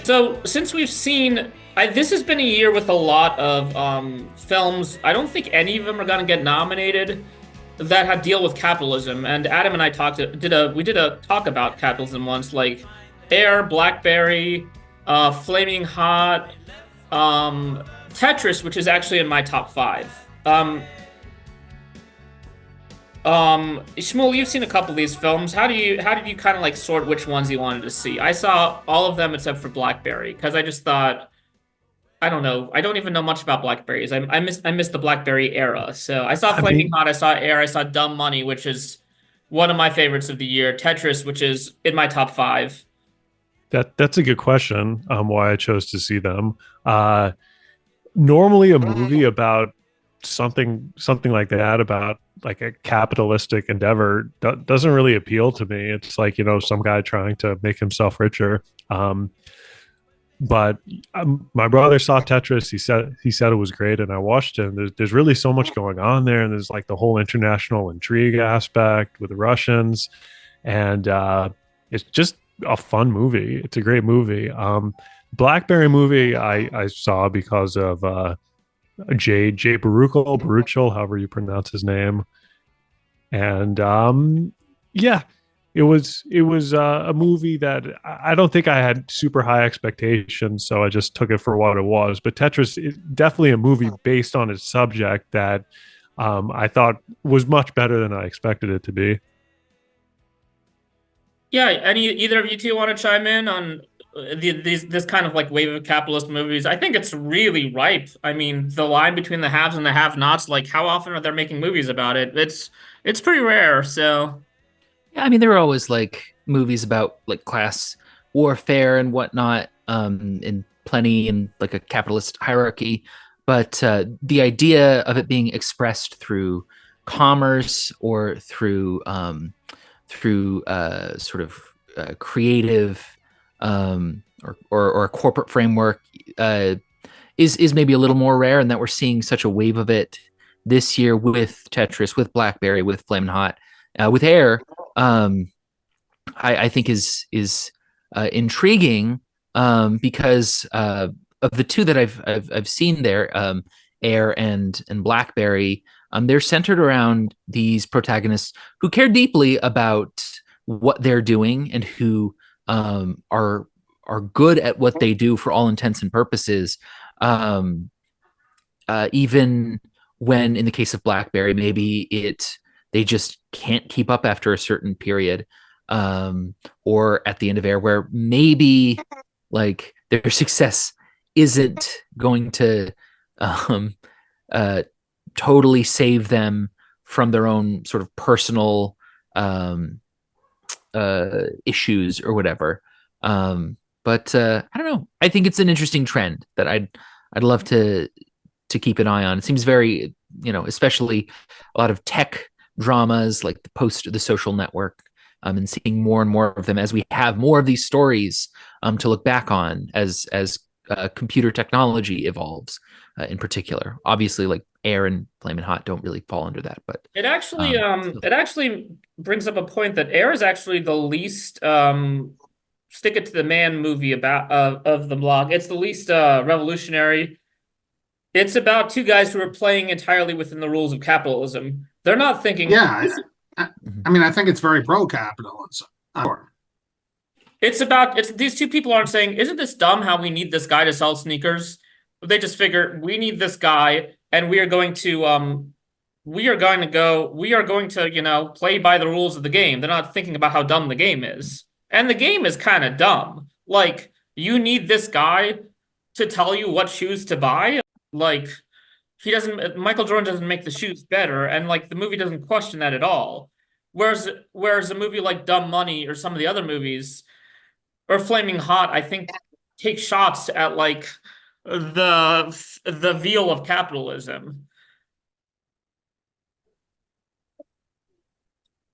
So since we've seen, this has been a year with a lot of films. I don't think any of them are gonna get nominated that had deal with capitalism. And Adam and I did a talk about capitalism once, like Air, Blackberry, Flaming Hot, Tetris, which is actually in my top five. Um, Shmuel, you've seen a couple of these films. How did you kind of like sort which ones you wanted to see? I saw all of them except for Blackberry because I just thought I don't know. I don't even know much about Blackberries. I miss the Blackberry era. So I saw I Flaming mean, Hot, I saw Air, I saw Dumb Money, which is one of my favorites of the year. Tetris, which is in my top five. that's a good question. Why I chose to see them. Uh, Normally, a movie about something like that, about like a capitalistic endeavor, doesn't really appeal to me. It's like some guy trying to make himself richer. But my brother saw Tetris. He said it was great, and I watched it. And there's really so much going on there, and there's like the whole international intrigue aspect with the Russians, and it's just a fun movie. It's a great movie. Blackberry movie I saw because of Jay Baruchel, however you pronounce his name, and yeah, it was a movie that I don't think I had super high expectations, so I just took it for what it was. But Tetris is definitely a movie based on its subject that I thought was much better than I expected it to be. Yeah, either of you two want to chime in on this kind of like wave of capitalist movies? I think it's really ripe. I mean, the line between the haves and the have-nots, like how often are they making movies about it? It's pretty rare. So Yeah, I mean, there were always like movies about like class warfare and whatnot, and plenty in like a capitalist hierarchy. But the idea of it being expressed through commerce or through sort of creative or a corporate framework is maybe a little more rare, and that we're seeing such a wave of it this year with Tetris, with Blackberry, with Flamin' Hot, with Air. Um, I think is intriguing because of the two that I've seen there, Air and Blackberry. They're centered around these protagonists who care deeply about what they're doing and who are good at what they do for all intents and purposes. Um, Even when, in the case of Blackberry, maybe they just can't keep up after a certain period, or at the end of Air, where maybe like their success isn't going to um, uh, totally save them from their own sort of personal issues or whatever. But I don't know. I think it's an interesting trend that I'd love to keep an eye on. It seems very, especially a lot of tech dramas like the social network, and seeing more and more of them as we have more of these stories to look back on as computer technology evolves. In particular, obviously, like Air and Flamin' Hot don't really fall under that, but it actually brings up a point that Air is actually the least stick it to the man movie about of the blog. It's the least revolutionary. It's about two guys who are playing entirely within the rules of capitalism. They're not thinking Yeah, I, I mean, I think it's very pro-capitalism. it's these two people aren't saying, isn't this dumb how we need this guy to sell sneakers? They just figure we need this guy and we are going to, play by the rules of the game. They're not thinking about how dumb the game is. And the game is kind of dumb. Like, you need this guy to tell you what shoes to buy. Like, Michael Jordan doesn't make the shoes better, and like the movie doesn't question that at all. Whereas a movie like Dumb Money or some of the other movies or Flaming Hot, I think take shots at like the veal of capitalism.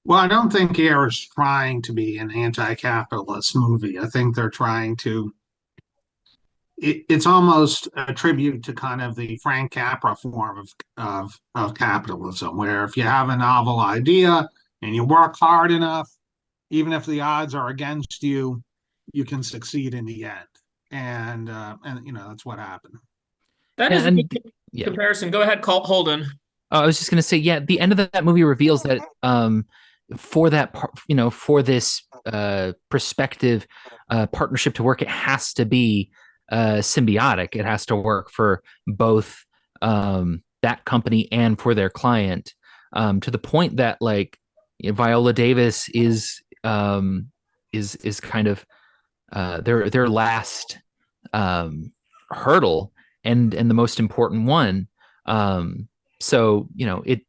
Well, I don't think Air is trying to be an anti-capitalist movie. I think they're trying to. It's almost a tribute to kind of the Frank Capra form of capitalism, where if you have a novel idea and you work hard enough, even if the odds are against you, you can succeed in the end. and that's what happened. That is a good And yeah, comparison. Go ahead, call Holden. I was just gonna say, yeah, the end of that movie reveals that for that part, for this prospective partnership to work, it has to be symbiotic. It has to work for both that company and for their client, to the point that like Viola Davis is kind of their last hurdle and the most important one. So it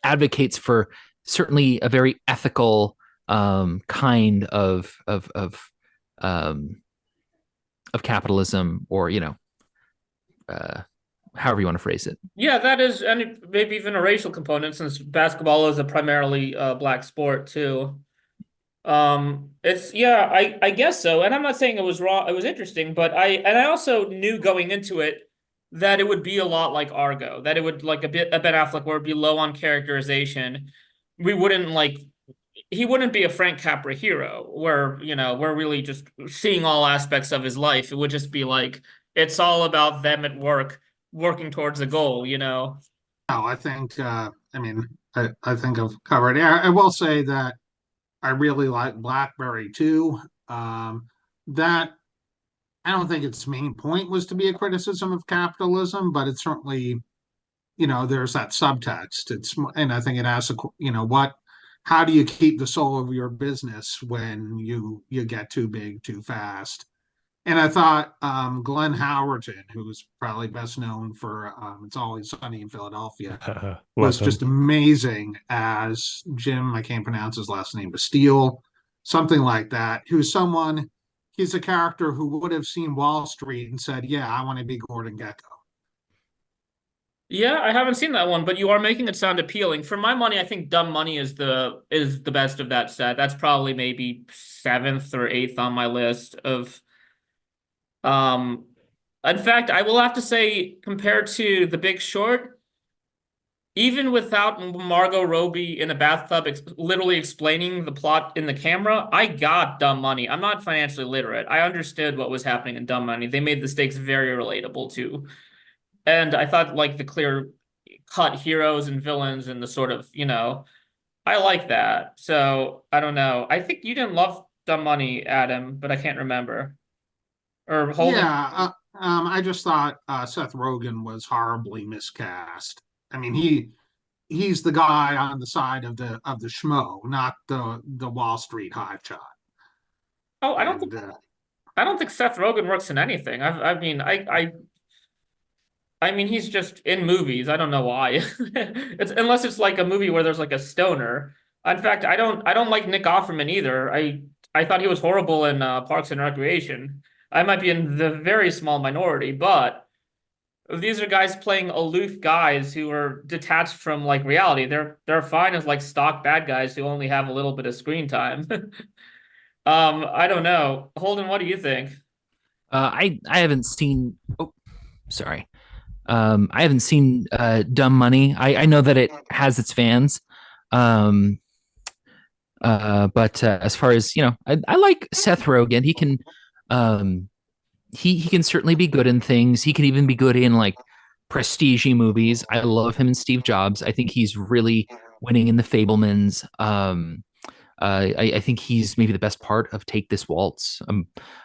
advocates for certainly a very ethical kind um, of capitalism, or uh, however you want to phrase it. Yeah, that is, and maybe even a racial component since basketball is a primarily black sport too. It's yeah, I guess so. And I'm not saying it was wrong. It was interesting, but I also knew going into it that it would be a lot like Argo, that it would like a Ben Affleck where it'd be low on characterization. We wouldn't like he wouldn't be a Frank Capra hero where, we're really just seeing all aspects of his life. It would just be like it's all about them at work working towards a goal. No, I think I think I've covered it. I will say that I really like Blackberry too. That I don't think its main point was to be a criticism of capitalism, but it certainly, there's that subtext. And I think it asks, how do you keep the soul of your business when you get too big too fast? And I thought Glenn Howerton, who's probably best known for It's Always Sunny in Philadelphia, was Love him. just amazing as Jim. I can't pronounce his last name, Bastille, something like that. He's a character who would have seen Wall Street and said, "Yeah, I want to be Gordon Gekko." Yeah, I haven't seen that one, but you are making it sound appealing. For my money, I think Dumb Money is the best of that set. That's probably maybe seventh or eighth on my list of um in fact, I will have to say compared to The Big Short, even without Margot Robbie in a bathtub literally explaining the plot in the camera, I got Dumb Money. I'm not financially literate. I understood what was happening in Dumb Money. They made the stakes very relatable too. And I thought like the clear cut heroes and villains and the sort of, I like that. So I don't know. I think you didn't love Dumb Money, Adam, but I can't remember. Or Holden. Yeah, I just thought Seth Rogen was horribly miscast. I mean, he's the guy on the side of the schmo, not the Wall Street hotshot. Oh, And I don't think Seth Rogen works in anything. I mean he's just in movies. I don't know why. It's unless it's like a movie where there's like a stoner. In fact, I don't like Nick Offerman either. I thought he was horrible in Parks and Recreation. I might be in the very small minority, but these are guys playing aloof guys who are detached from like reality. They're fine as like stock bad guys who only have a little bit of screen time. I don't know. Holden, what do you think? I haven't seen. Oh, sorry. I haven't seen Dumb Money. I know that it has its fans. Um, but as far as I like Seth Rogen. He can he can certainly be good in things. He can even be good in like prestige movies. I love him and Steve Jobs. I think he's really winning in The Fablemans. I think he's maybe the best part of Take This Waltz,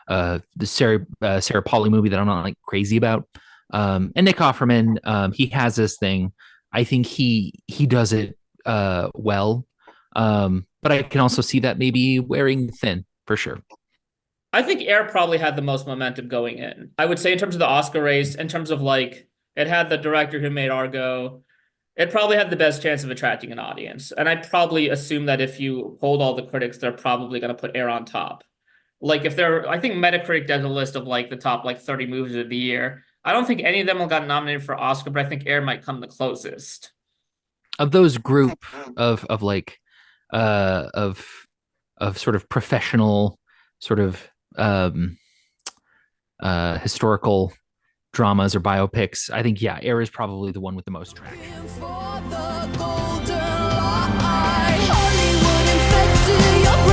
the Sarah Polley movie that I'm not like crazy about. And Nick Offerman, he has this thing. I think he does it well. But I can also see that maybe wearing thin for sure. I think Air probably had the most momentum going in. I would say in terms of the Oscar race, in terms of like it had the director who made Argo. It probably had the best chance of attracting an audience. And I probably assume that if you hold all the critics, they're probably going to put Air on top. Like if they're, I think Metacritic does a list of like the top like 30 movies of the year. I don't think any of them will got nominated for Oscar, but I think Air might come the closest. Of those group of like of sort of professional sort of historical dramas or biopics, I think Air is probably the one with the most traction. For the golden light, Hollywood infected your brain.